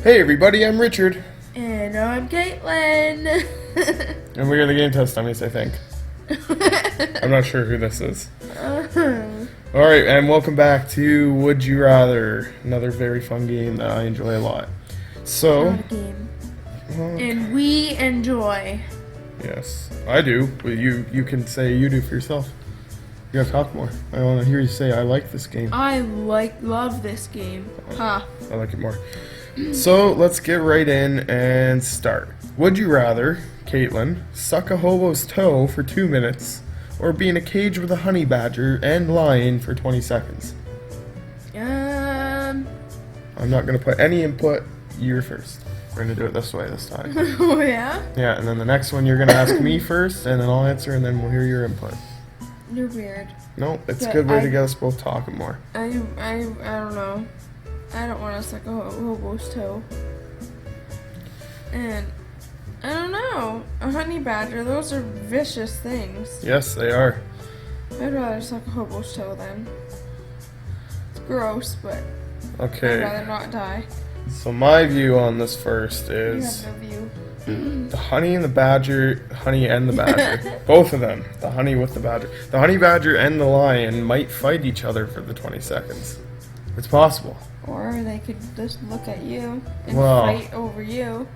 Hey everybody, I'm Richard. And I'm Katelyn. And we are the GameTestDummies, I think. I'm not sure who this is. Alright, and welcome back to Would You Rather. Another very fun game that I enjoy a lot. So, Not a game. well, And we enjoy. yes, I do, but you can say you do for yourself. You gotta talk more. I want to hear you say, I like this game. I love this game. Ha. I like it more. So, let's get right in and start. Would you rather, Katelyn, suck a hobo's toe for 2 minutes, or be in a cage with a honey badger and lion for 20 seconds? I'm not going to put any input. You're first. We're going to do it this way this time. Oh yeah? Yeah, and then the next one you're going to ask me first, and then I'll answer, and then we'll hear your input. You're weird. No, it's a Yeah, good way to get us both talking more. I don't know. I don't want to suck a hobo's toe. And I don't know. A honey badger, those are vicious things. Yes, they are. I'd rather suck a hobo's toe then. It's gross, but I'd Okay, rather not die. so my view on this first You is... have no view. The honey and the badger, both of them, the honey with the badger. The honey badger and the lion might fight each other for the 20 seconds. It's possible. Or they could just look at you and Well, fight over you.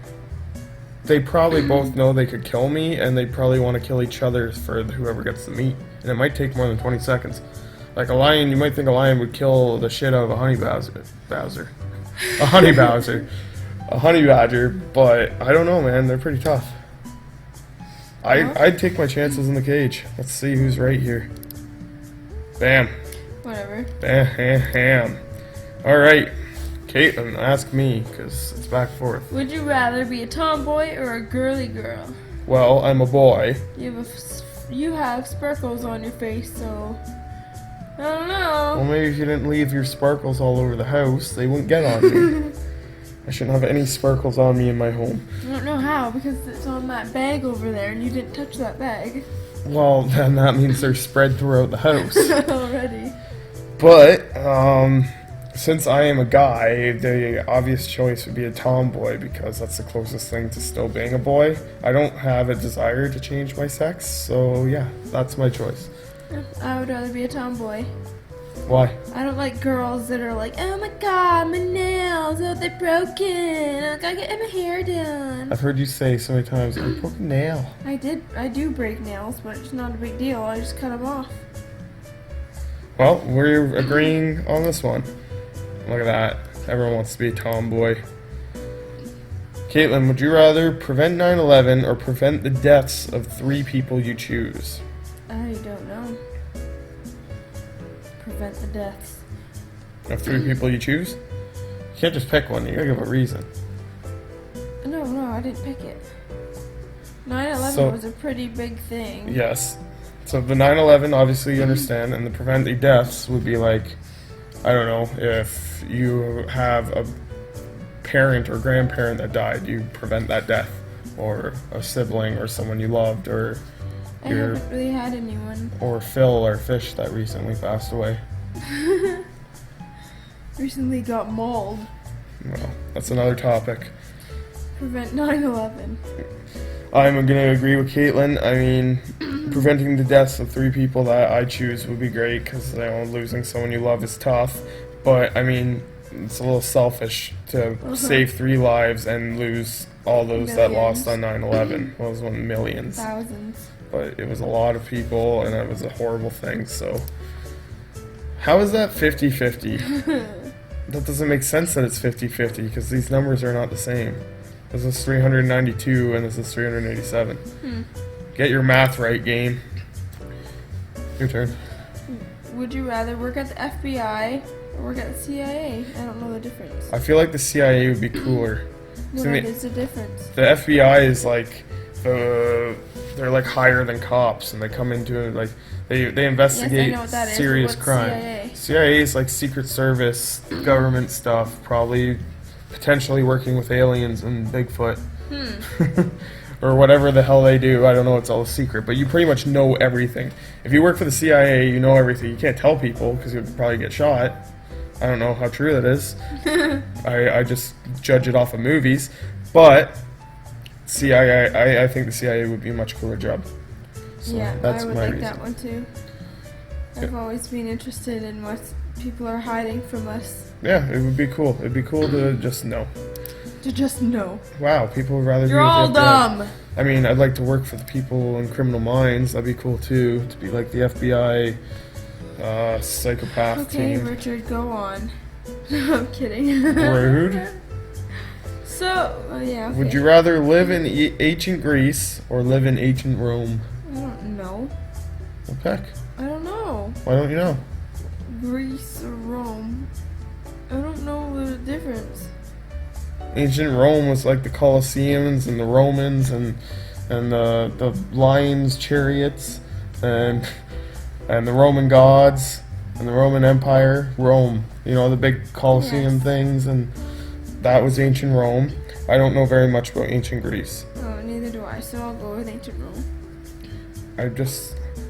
they probably both know they could kill me, and they probably want to kill each other for whoever gets the meat. And it might take more than 20 seconds. Like a lion, you might think a lion would kill the shit out of a honey badger. A honey badger. A honey badger, but I don't know, man. They're pretty tough. I'd take my chances in the cage. Let's see who's right here. Bam. Whatever. Bam. Alright. Katelyn, ask me, because it's back and forth. Would you rather be a tomboy or a girly girl? Well, I'm a boy. You have sparkles on your face, so I don't Well, know. maybe if you didn't leave your sparkles all over the house, they wouldn't get on me. I shouldn't have any sparkles on me in my home. I don't know how because it's on that bag over there, and you didn't touch that bag Well, then that means they're spread throughout the house. already. But, since I am a guy, the obvious choice would be a tomboy because that's the closest thing to still being a boy. I don't have a desire to change my sex, so yeah, that's my choice. I would rather be a tomboy. Why? I don't like girls that are like, oh my god, my nails, oh they're broken, I gotta get my hair done. I've heard you say so many times, I broke a nail. I do break nails, but it's not a big deal, I just cut them off. Well, we're agreeing on this one. Look at that. Everyone wants to be a tomboy. Katelyn, would you rather prevent 9/11 or prevent the deaths of 3 people you choose? I don't know. Prevent the deaths. Of 3 people you choose? You can't just pick one, you gotta give a reason. No, I didn't pick it. 9/11 So- was a pretty big thing. Yes. So the 9/11, obviously you understand, and the prevent the deaths would be like, I don't know, if you have a parent or grandparent that died, you prevent that death, or a sibling or someone you loved, or I haven't really had anyone. or Phil or Fish that recently passed away. Recently got mauled. Well, that's another topic. Prevent 9/11. I'm going to agree with Katelyn. I mean, preventing the deaths of 3 people that I choose would be great because losing someone you love is tough. But, I mean, it's a little selfish to save 3 lives and lose all those that lost on 9/11. Well, it was millions. Thousands. But it was a lot of people, and it was a horrible thing, so... How is that 50-50? That doesn't make sense that it's 50-50 because these numbers are not the same. This is 392 and this is 387. Get your math right, game. Your turn. Would you rather work at the FBI or work at the CIA? I don't know the difference. I feel like the CIA would be cooler. What is the difference? The FBI is like they're like higher than cops, and they come into it like they investigate know what that is, serious but what's crime. CIA? CIA is like Secret Service, government stuff, probably potentially working with aliens and Bigfoot. Or whatever the hell they do. I don't know, it's all a secret, but you pretty much know everything. If you work for the CIA, you know everything. You can't tell people because you'd probably get shot. I don't know how true that is. I just judge it off of movies. But CIA, I think the CIA would be a much cooler job. So Yeah, that's I would my like reason. that one too. I've always been interested in what people are hiding from us. Yeah, it would be cool. It'd be cool to just know. To just know. Wow, people would rather You're be with all the FBI. dumb! I mean, I'd like to work for the people in Criminal Minds. That'd be cool too. To be like the FBI psychopath Okay, team. Richard, go on. I'm kidding. Rude. So, yeah, okay. Would you rather live in ancient Greece or live in ancient Rome? I don't know. Well, heck. I don't know. Why don't you know? Greece or Rome? I don't know the difference. Ancient Rome was like the Colosseums and the Romans and the lions' chariots and the Roman gods and the Roman Empire. Rome, you know, the big Colosseum Yes. things, and that was ancient Rome. I don't know very much about ancient Greece. Oh, neither do I, so I'll go with ancient Rome.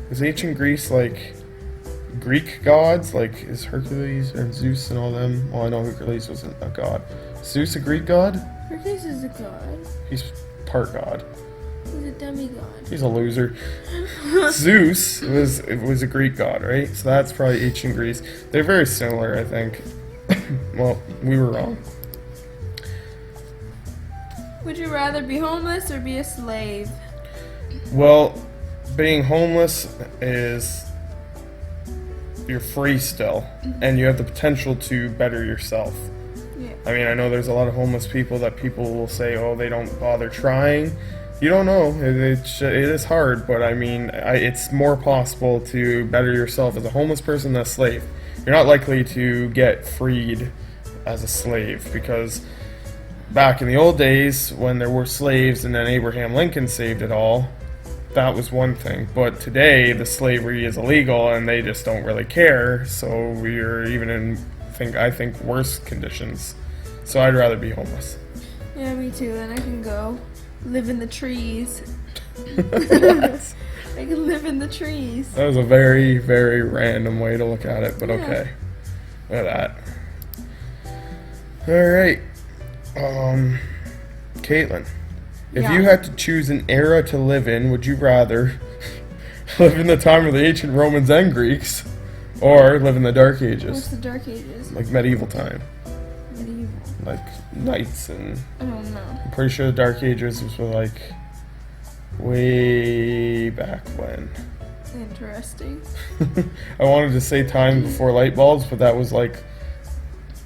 Is ancient Greece like Greek gods? Like, is Hercules and Zeus and all them? Well, I know Hercules wasn't a god. Zeus a Greek god? Hercules is a god. He's part god. He's a demigod. He's a loser. Zeus was a Greek god, right? So that's probably ancient Greece. They're very similar, I think. Well, we were wrong. Would you rather be homeless or be a slave? Well, being homeless is you're free still, and you have the potential to better yourself. Yeah. I mean, I know there's a lot of homeless people that people will say, oh, they don't bother trying. You don't know. It is hard, but I mean, it's more possible to better yourself as a homeless person than a slave. You're not likely to get freed as a slave, because back in the old days when there were slaves and then Abraham Lincoln saved it all, that was one thing. But today the slavery is illegal and they just don't really care, so we're even in I think worse conditions. So I'd rather be homeless. Yeah, me too. Then I can go live in the trees. I can live in the trees. That was a very, very random way to look at it, but Yeah. okay. Look at that. Alright. Katelyn, if Yeah. you had to choose an era to live in, would you rather live in the time of the ancient Romans and Greeks, or live in the Dark What's Ages? the Dark Ages? Like medieval time. Medieval. Like knights, and I don't know. I'm pretty sure the Dark Ages was like way back when. Interesting. I wanted to say time before light bulbs, but that was like,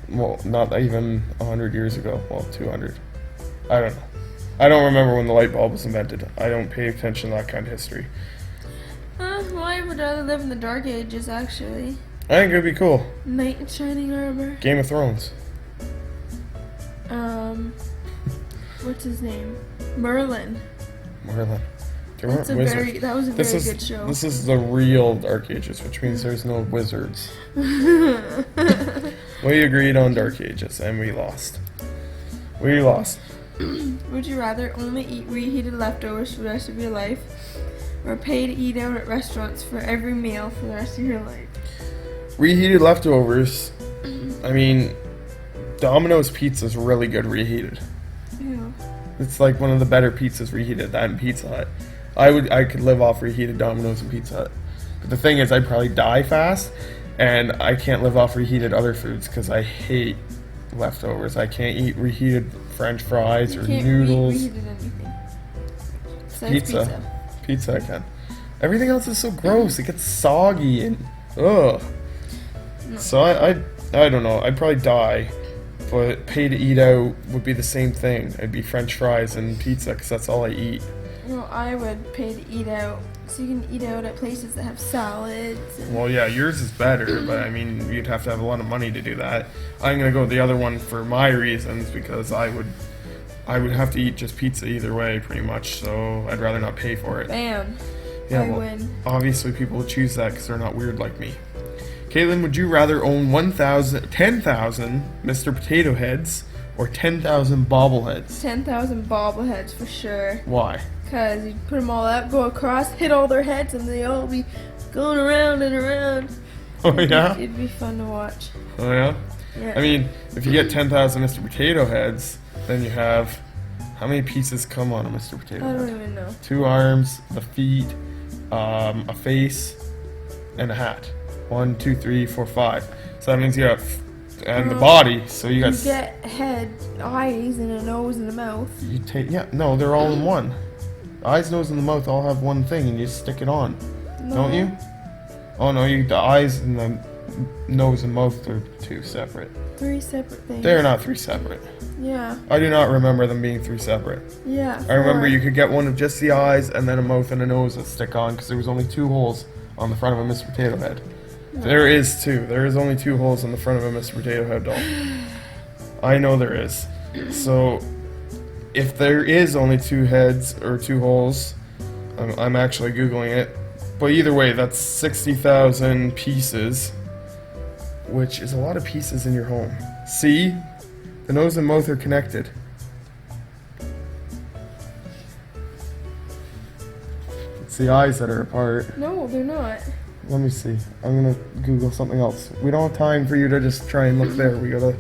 well, not even 100 years ago. Well, 200. I don't know. I don't remember when the light bulb was invented. I don't pay attention to that kind of history. Well, I would rather live in the Dark Ages, actually. I think it'd be cool. Knight in shining armor. Game of Thrones. What's his name? Merlin. Merlin. There weren't That was a very good show. This is the real Dark Ages, which means there's no wizards. We agreed on Dark Ages, and we lost. We lost. Would you rather only eat reheated leftovers for the rest of your life, or pay to eat out at restaurants for every meal for the rest of your life? Reheated leftovers. I mean, Domino's pizza is really good reheated. Ew. It's like one of the better pizzas reheated. That and Pizza Hut. I could live off reheated Domino's and Pizza Hut. But the thing is, I'd probably die fast, and I can't live off reheated other foods because I hate leftovers. I can't eat reheated French fries or Can't noodles. reheated anything. Besides Pizza I can. Everything else is so gross. It gets soggy and ugh. No. So I don't know. I'd probably die, but pay to eat out would be the same thing. It'd be French fries and pizza because that's all I eat. Well, I would pay to eat out, so you can eat out at places that have salads. And Well, yeah, yours is better, but I mean, you'd have to have a lot of money to do that. I'm gonna go with the other one for my reasons because I would have to eat just pizza either way, pretty much. So I'd rather not pay for it. bam, Yeah, I well, win. obviously people would choose that because they're not weird like me. Katelyn, would you rather own 10,000 Mr. Potato Heads or 10,000 bobbleheads? 10,000 bobbleheads for sure. Why? Because you put them all out, go across, hit all their heads, and they all be going around and around. Oh yeah? It'd be fun to watch. Oh yeah? Yeah. I mean, if you get 10,000 Mr. Potato Heads, then you have... How many pieces come on a Mr. Potato I Head? don't even know. 2 arms, the feet, a face, and a hat. 1, 2, 3, 4, 5. So that means you have... And the body, so you got... You get head, eyes, and a nose and a mouth. You take... Yeah, no, they're all in one. Eyes, nose, and the mouth all have one thing, and you just stick it on. No. Don't you? Oh no, the eyes and the nose and mouth are 2 separate. 3 separate things. They're not 3 separate. Yeah. I do not remember them being 3 separate. Yeah. I remember 4. you could get one of just the eyes and then a mouth and a nose that stick on because there was only 2 holes on the front of a Mr. Potato Head. No. There is 2. There is only 2 holes on the front of a Mr. Potato Head doll. I know there is. So, if there is only 2 heads or 2 holes, I'm actually Googling it. But either way, that's 60,000 pieces, which is a lot of pieces in your home. See? The nose and mouth are connected. It's the eyes that are apart. No, they're not. Let me see. I'm gonna Google something else. We don't have time for you to just try and look there. We gotta...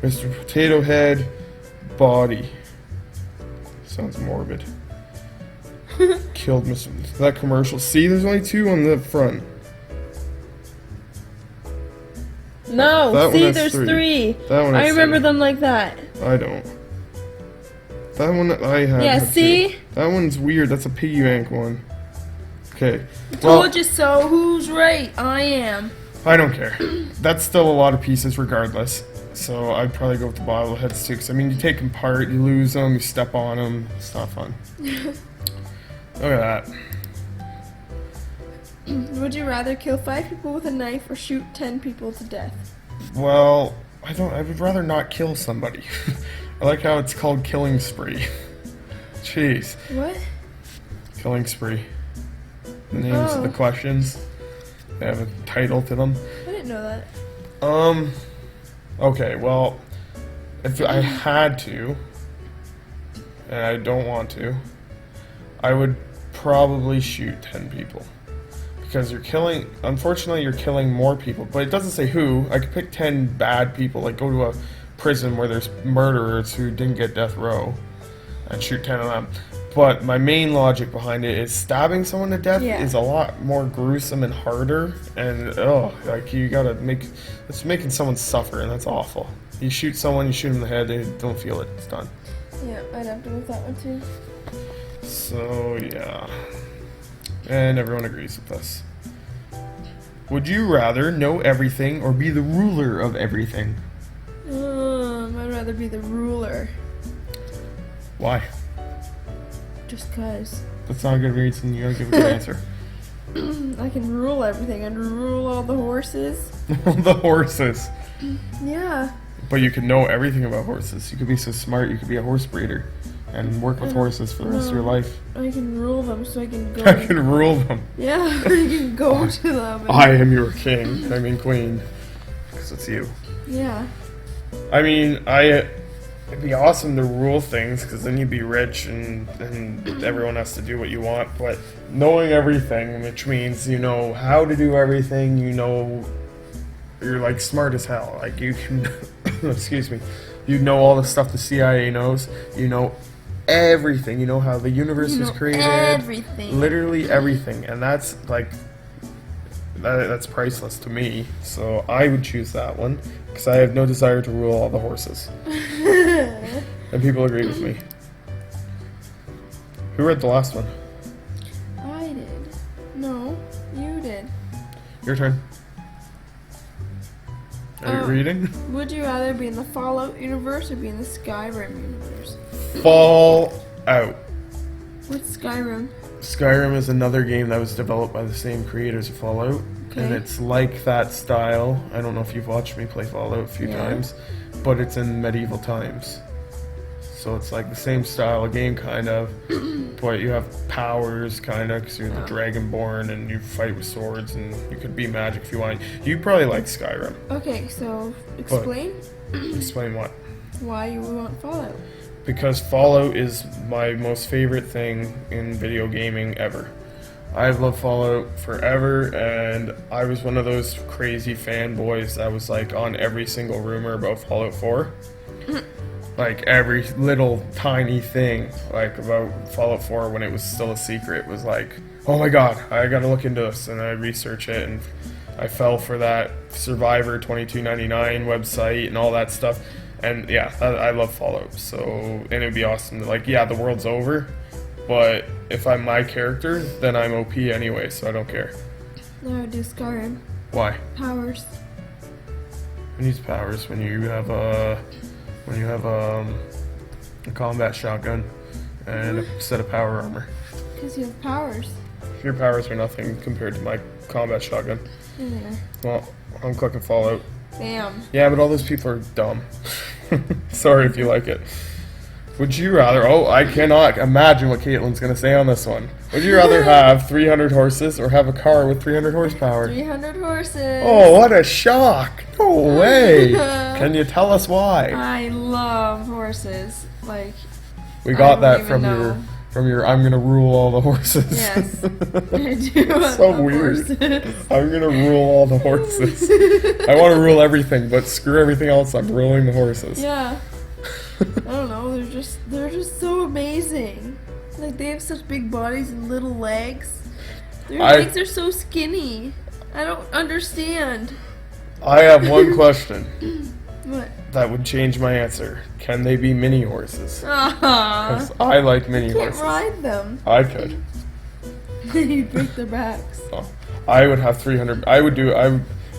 Mr. Potato Head body. Sounds morbid. Killed Mr. That commercial. See, there's only 2 on the front. No, That one see, has there's 3. 3. That one I has remember 3. them like that. I don't. That one that I have. Yeah, had see? 2. That one's weird. That's a piggy bank one. Okay. Told you so. Who's right? I am. I don't care. That's still a lot of pieces regardless. So I'd probably go with the bobbleheads too. Because, I mean, you take them apart, you lose them, you step on them. It's not fun. Look at that. Would you rather kill 5 people with a knife or shoot 10 people to death? Well, I would rather not kill somebody. I like how it's called Killing Spree. Jeez. What? Killing Spree. The names of the questions. They have a title to them. I didn't know that. Okay, well, if I had to, and I don't want to, I would probably shoot 10 people. Because unfortunately you're killing more people, but it doesn't say who. I could pick 10 bad people, like go to a prison where there's murderers who didn't get death row, and shoot 10 of them. But my main logic behind it is stabbing someone to death is a lot more gruesome and harder, and you gotta it's making someone suffer, and that's awful. You shoot someone, you shoot them in the head, they don't feel it, it's done. Yeah, I'd have to go with that one too. So, yeah. And everyone agrees with us. Would you rather know everything or be the ruler of everything? I'd rather be the ruler. Why? Just cause. That's not a good reason, you gotta give a good answer. I can rule everything. I'd rule all the horses. The horses. Yeah. But you could know everything about horses. You could be so smart, you could be a horse breeder and work with horses for the rest of your life. I can rule them so I can go. I can rule them. Yeah, I can go to them. I am your king. I mean queen. Because it's you. Yeah. I mean, it'd be awesome to rule things because then you'd be rich and everyone has to do what you want. But knowing everything, which means you know how to do everything, you know, you're like smart as hell. Like you can, excuse me, you know all the stuff the CIA knows. You know everything. You know how the universe was created. Everything. Literally everything, and that's like that's priceless to me. So I would choose that one because I have no desire to rule all the horses. And people agree with me. Who read the last one? I did. No, you did. Your turn. Are you reading? Would you rather be in the Fallout universe or be in the Skyrim universe? Fallout. What's Skyrim? Skyrim is another game that was developed by the same creators of Fallout. Okay. And it's like that style. I don't know if you've watched me play Fallout a few times, but it's in medieval times. So it's like the same style of game, kind of, but you have powers, kind of, because you're the Dragonborn and you fight with swords and you could be magic if you want. You probably like Skyrim. Okay, so explain. Explain what? Why you want Fallout. Because Fallout is my most favorite thing in video gaming ever. I've loved Fallout forever, and I was one of those crazy fanboys that was like on every single rumor about Fallout 4. Like every little tiny thing like about Fallout 4 when it was still a secret was like, oh my god, I gotta look into this, and I research it, and I fell for that Survivor 22.99 website and all that stuff. And yeah, I love Fallout, so, and it'd be awesome to, like, yeah, the world's over, but if I'm my character, then I'm OP anyway, so I don't care. No, I would do Skyrim. Why? Powers. Who needs powers when you have a combat shotgun and a set of power armor? Because you have powers. Your powers are nothing compared to my combat shotgun. Yeah. Well, I'm clicking Fallout. Damn. Yeah, but all those people are dumb. Sorry if you like it. Would you rather... Oh, I cannot imagine what Katelyn's going to say on this one. Would you rather have 300 horses or have a car with 300 horsepower? 300 horses. Oh, what a shock. No way. Can you tell us why? I love horses. Like, We got that even from know. your I'm going to rule all the horses. Yes. I do. So weird. I'm going to rule all the horses. I want to rule everything, but screw everything else. I'm ruling the horses. Yeah. I don't know, they're just so amazing. Like, they have such big bodies and little legs. Their legs are so skinny. I don't understand. I have one question. What? That would change my answer. Can they be mini horses? Because Aww. I like mini You can't horses. ride them. I could. You'd break their backs. Oh, I would have 300.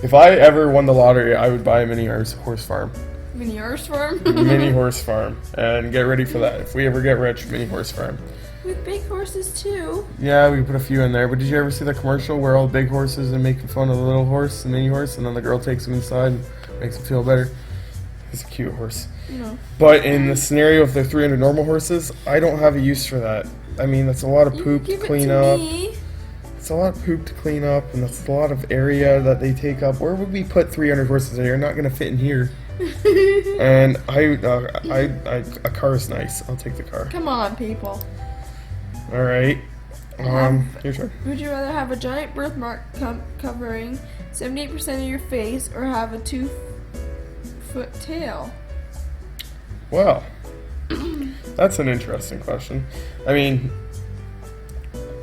If I ever won the lottery, I would buy a mini horse farm. Mini horse farm? Mini horse farm. And get ready for that. If we ever get rich, mini horse farm. With big horses too. Yeah, we put a few in there. But did you ever see the commercial where all the big horses are making fun of the little horse, the mini horse, and then the girl takes him inside and makes him feel better? He's a cute horse. No. But in the scenario of the 300 normal horses, I don't have a use for that. I mean, that's a lot of poop to clean up. It's a lot of poop to clean up, and that's a lot of area that they take up. Where would we put 300 horses in here? Not going to fit in here. And a car is nice. I'll take the car. Come on, people. All right. Your turn. Would you rather have a giant birthmark covering 78% of your face or have a 2-foot tail? Well, that's an interesting question. I mean,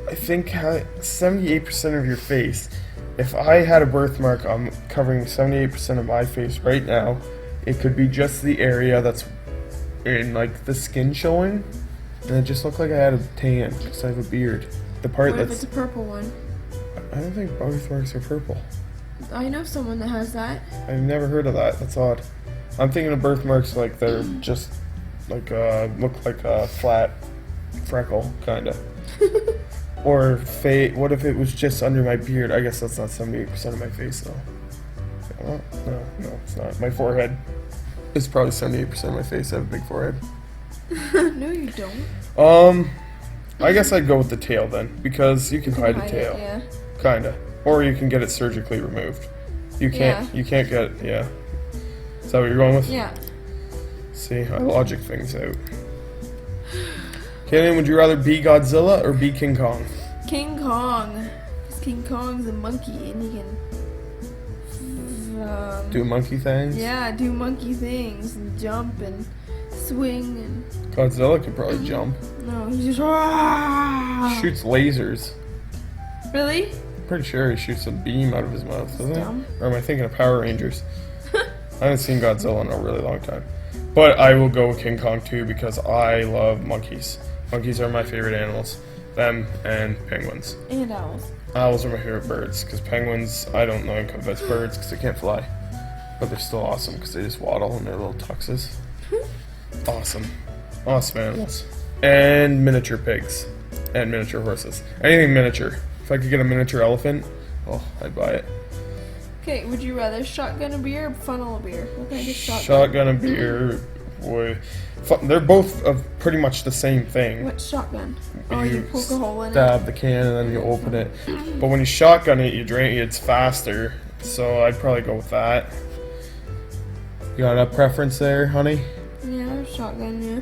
I think 78% of your face. If I had a birthmark, I'm covering 78% of my face right now. It could be just the area that's in, like, the skin showing, and it just looked like I had a tan because I have a beard. The part What if that's it's a purple one? I don't think birthmarks are purple. I know someone that has that. I've never heard of that. That's odd. I'm thinking of birthmarks like they're just like look like a flat freckle kind of. Or what if it was just under my beard? I guess that's not 78% of my face though. Well, no, it's not. My forehead is probably 78% of my face. I have a big forehead. No, you don't. I guess I'd go with the tail then, because you can hide a tail. Yeah. Kinda. Or you can get it surgically removed. You can't get, yeah. Is that what you're going with? Yeah. See, I logic things out. Katelyn, would you rather be Godzilla or be King Kong? King Kong. Because King Kong's a monkey and he can Do monkey things? yeah, do monkey things and jump and swing and Godzilla could probably jump. no, he just Shoots lasers. Really? Pretty sure he shoots a beam out of his mouth, doesn't Dumb. he? Or am I thinking of Power Rangers? I haven't seen Godzilla in a really long time. But I will go with King Kong too because I love monkeys. Monkeys are my favorite animals. Them and penguins. And owls. Owls are my favorite birds because penguins, I don't know if that's birds because they can't fly. But they're still awesome because they just waddle in their little tuxes. Awesome. Awesome animals. And miniature pigs. And miniature horses. Anything miniature. If I could get a miniature elephant, oh, I'd buy it. Okay, would you rather shotgun a beer or funnel a beer? What kind of shotgun? Shotgun and beer, they're both pretty much the same thing. What shotgun? Oh, you poke a hole in it? Stab the can and then you open it. But when you shotgun it, you drink it, it's faster. So I'd probably go with that. You got a preference there, honey? Yeah, shotgun, yeah.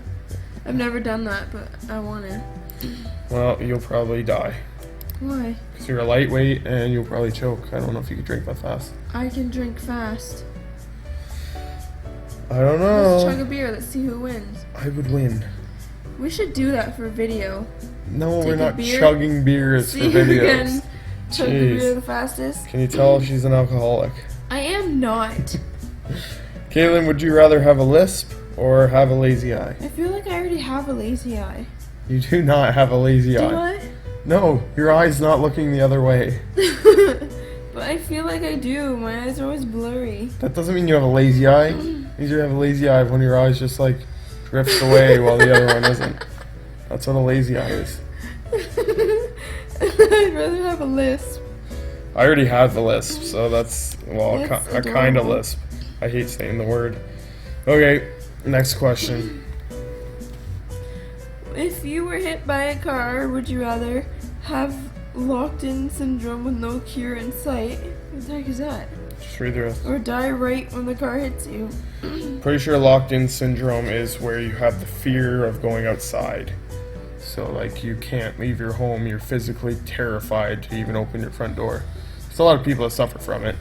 I've never done that, but I want to. Well, you'll probably die. Why? Because you're a lightweight and you'll probably choke. I don't know if you could drink that fast. I can drink fast. I don't Let's chug know. a beer. Let's see who wins. I would win. We should do that for a video. No, Take we're a not beer, chugging beers for See who videos. can chug the Jeez. beer the fastest. Can you tell she's an alcoholic? I am not. Katelyn, would you rather have a lisp or have a lazy eye? I feel like I already have a lazy eye. You do not have a lazy Do eye. No, your eye's not looking the other way. I? But I feel like I do. My eyes are always blurry. That doesn't mean you have a lazy eye. You have a lazy eye when your eye's just like drifts away while the other one isn't. That's what a lazy eye is. I'd rather have a lisp. I already have the lisp, so that's, well, That's a kind of adorable. lisp. I hate saying the word. Okay, next question. If you were hit by a car, would you rather have locked-in syndrome with no cure in sight? What the heck is that? Just read the rest. Or die right when the car hits you? Pretty sure locked-in syndrome is where you have the fear of going outside. So, like, you can't leave your home. You're physically terrified to even open your front door. There's a lot of people that suffer from it.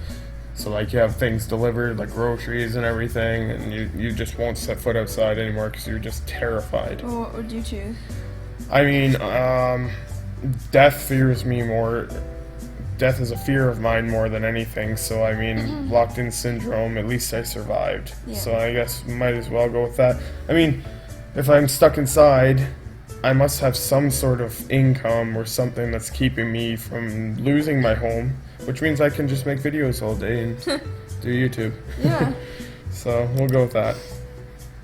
So, like, you have things delivered, like groceries and everything, and you just won't set foot outside anymore because you're just terrified. Well, what would you choose? I mean, death fears me more. Death is a fear of mine more than anything. So, I mean, locked-in syndrome, at least I survived. Yeah. So, I guess might as well go with that. I mean, if I'm stuck inside, I must have some sort of income or something that's keeping me from losing my home, which means I can just make videos all day and do YouTube. Yeah. So we'll go with that.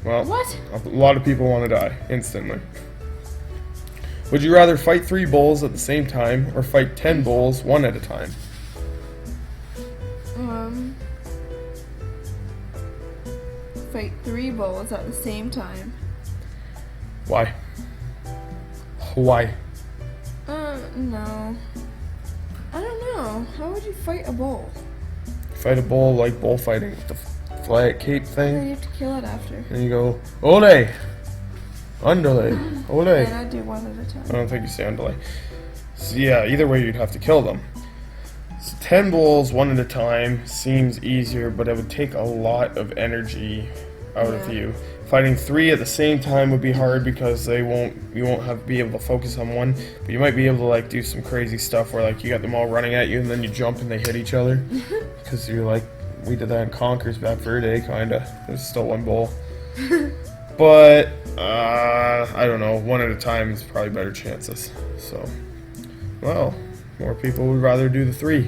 Well, What? a lot of people want to die instantly. Would you rather fight 3 bulls at the same time or fight 10 bulls one at a time? Fight 3 bulls at the same time. Why? Why? No. I don't know. How would you fight a bull? Fight a bull like bullfighting with the flag cape Then thing, you have to kill it after. and you go, ole! Underlay! Ole! And I'd do one at a I time. don't think you say underlay. So yeah, either way you'd have to kill them. So 10 bulls one at a time seems easier, but it would take a lot of energy out of Yeah. you. Fighting 3 at the same time would be hard because you won't have be able to focus on one, but you might be able to like do some crazy stuff where like you got them all running at you and then you jump and they hit each other because you're like, we did that in Conquer's back for a day, kinda. There's still one bull. But I don't know, one at a time is probably better chances. So, well, more people would rather do the 3.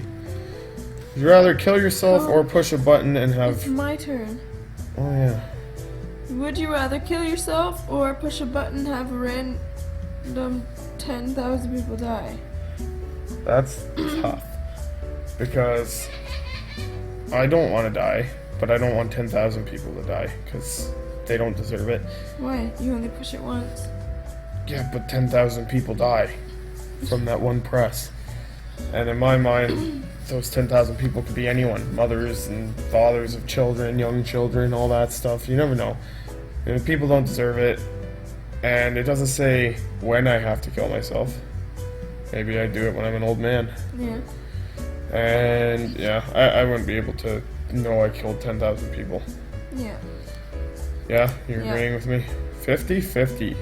Would you rather kill yourself or push a button and It's have? my turn. Oh yeah. Would you rather kill yourself or push a button and have a random 10,000 people die? That's tough. Because I don't want to die, but I don't want 10,000 people to die because they don't deserve it. Why? You only push it once. Yeah, but 10,000 people die from that one press. And in my mind, those 10,000 people could be anyone. Mothers and fathers of children, young children, all that stuff. You never know. And people don't deserve it. And it doesn't say when I have to kill myself. Maybe I do it when I'm an old man. Yeah. And yeah, I wouldn't be able to know I killed 10,000 people. Yeah. Yeah, you're Yeah. agreeing with me? 50-50.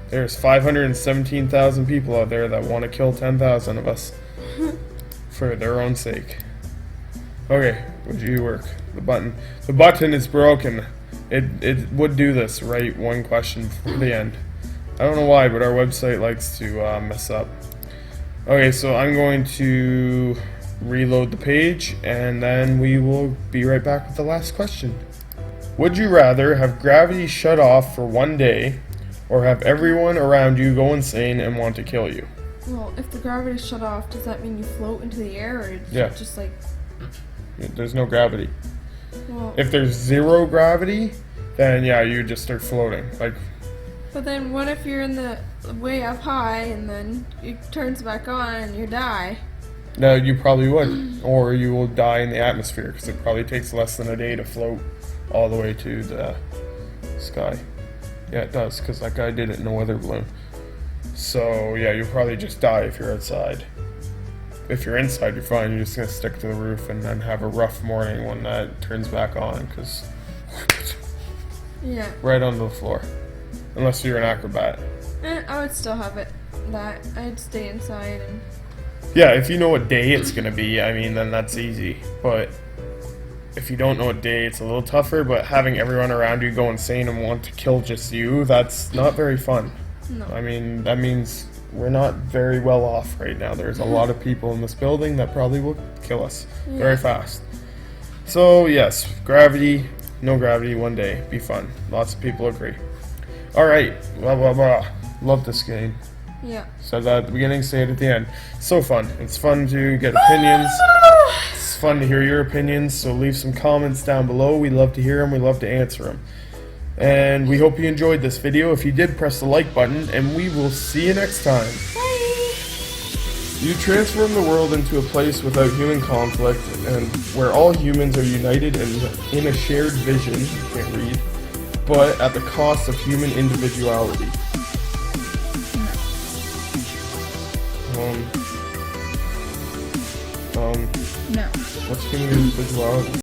There's 517,000 people out there that want to kill 10,000 of us for their own sake. Okay, would you work? The button. The button is broken. It would do this right one question before the end. I don't know why, but our website likes to mess up. Okay, so I'm going to reload the page, and then we will be right back with the last question. Would you rather have gravity shut off for one day, or have everyone around you go insane and want to kill you? Well, if the gravity's shut off, does that mean you float into the air, or is Yeah. it just like, There's no gravity. well, If there's 0 gravity, then yeah, you just start floating. Like, but then what if you're in the way up high and then it turns back on and you die? no, you probably would. Or you will die in the atmosphere, because it probably takes less than a day to float all the way to the sky. Yeah, it does, because that guy did it in a weather balloon. So, yeah, you'll probably just die if you're outside. if you're inside, you're fine. You're just gonna stick to the roof and then have a rough morning when that turns back on, because Yeah. right onto the floor. Unless you're an acrobat. I would still have it. I'd stay inside and. Yeah, if you know what day it's gonna be, I mean, then that's easy. But if you don't know what day, it's a little tougher. But having everyone around you go insane and want to kill just you, that's not very fun. No. I mean, that means we're not very well off right now. There's a lot of people in this building that probably will kill us very fast. So yes, gravity, no gravity, one day, be fun. Lots of people agree. Alright, blah blah blah. Love this game. Yeah. Said that at the beginning, say it at the end. So fun. It's fun to get opinions. It's fun to hear your opinions, so leave some comments down below. We love to hear them, we love to answer them. And we hope you enjoyed this video. If you did, press the like button, and we will see you next time. Bye. You transform the world into a place without human conflict, and where all humans are united and in a shared vision, you can't read, but at the cost of human individuality. No. What's human individuality?